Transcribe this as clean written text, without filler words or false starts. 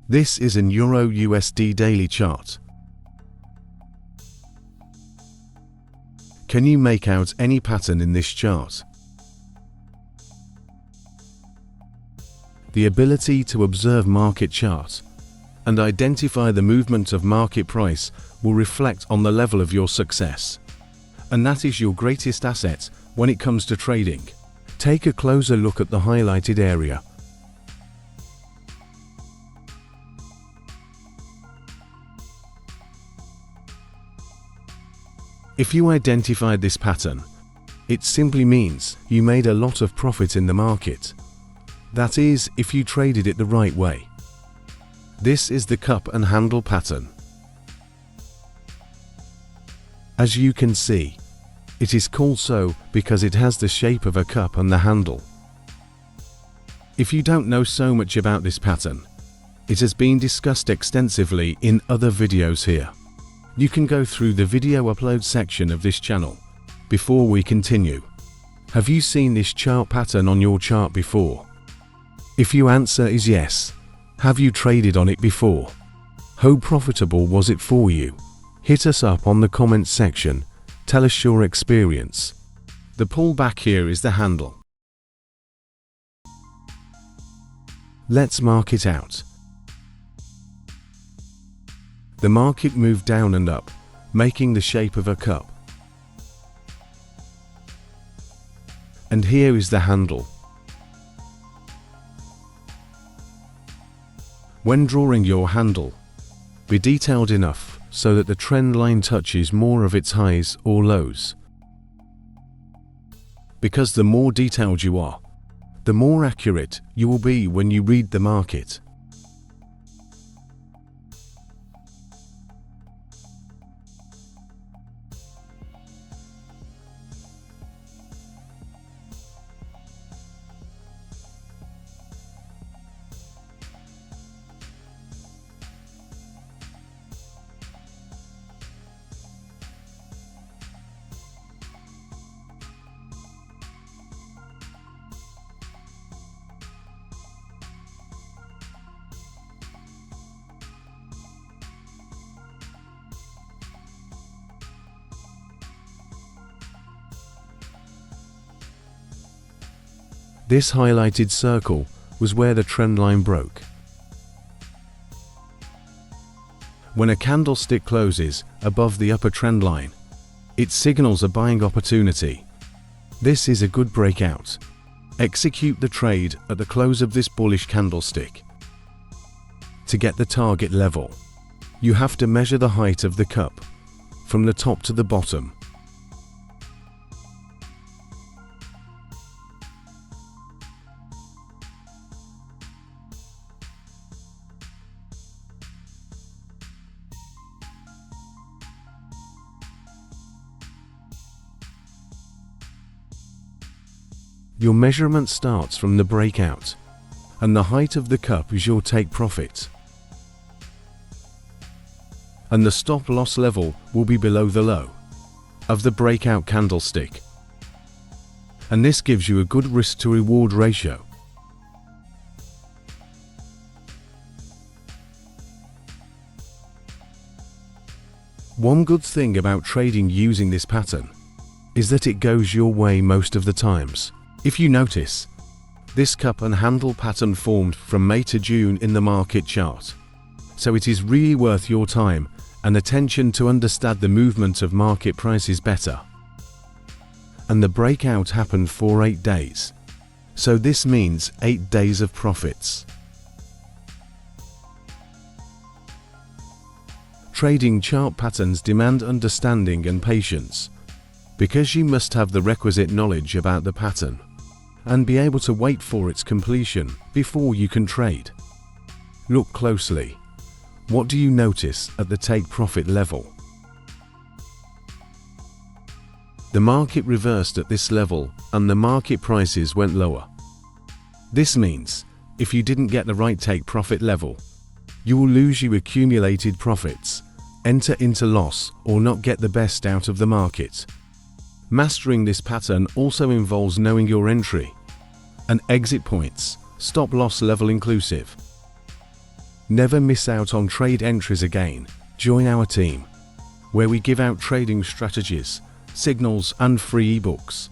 This is an Euro USD daily chart. Can you make out any pattern in this chart? The ability to observe market charts and identify the movement of market price will reflect on the level of your success. And that is your greatest asset when it comes to trading. Take a closer look at the highlighted area. If you identified this pattern, it simply means you made a lot of profit in the market. That is, if you traded it the right way. This is the cup and handle pattern. As you can see, it is called so because it has the shape of a cup and the handle. If you don't know so much about this pattern, it has been discussed extensively in other videos here. You can go through the video upload section of this channel. Before we continue, have you seen this chart pattern on your chart before? If your answer is yes, have you traded on it before? How profitable was it for you? Hit us up on the comments section. Tell us your experience. The pullback here is the handle. Let's mark it out. The market moved down and up, making the shape of a cup. And here is the handle. When drawing your handle, be detailed enough so that the trend line touches more of its highs or lows. Because the more detailed you are, the more accurate you will be when you read the market. This highlighted circle was where the trend line broke. When a candlestick closes above the upper trend line, it signals a buying opportunity. This is a good breakout. Execute the trade at the close of this bullish candlestick. To get the target level, you have to measure the height of the cup from the top to the bottom. Your measurement starts from the breakout, and the height of the cup is your take profit. And the stop loss level will be below the low of the breakout candlestick. And this gives you a good risk to reward ratio. One good thing about trading using this pattern is that it goes your way most of the times. If you notice, this cup and handle pattern formed from May to June in the market chart. So it is really worth your time and attention to understand the movement of market prices better. And the breakout happened for 8 days. So this means 8 days of profits. Trading chart patterns demand understanding and patience, because you must have the requisite knowledge about the pattern and be able to wait for its completion before you can trade. Look closely. What do you notice at the take profit level? The market reversed at this level and the market prices went lower. This means if you didn't get the right take profit level, you will lose your accumulated profits, enter into loss, or not get the best out of the market. Mastering this pattern also involves knowing your entry and exit points, stop loss level inclusive. Never miss out on trade entries again. Join our team, where we give out trading strategies, signals and free ebooks.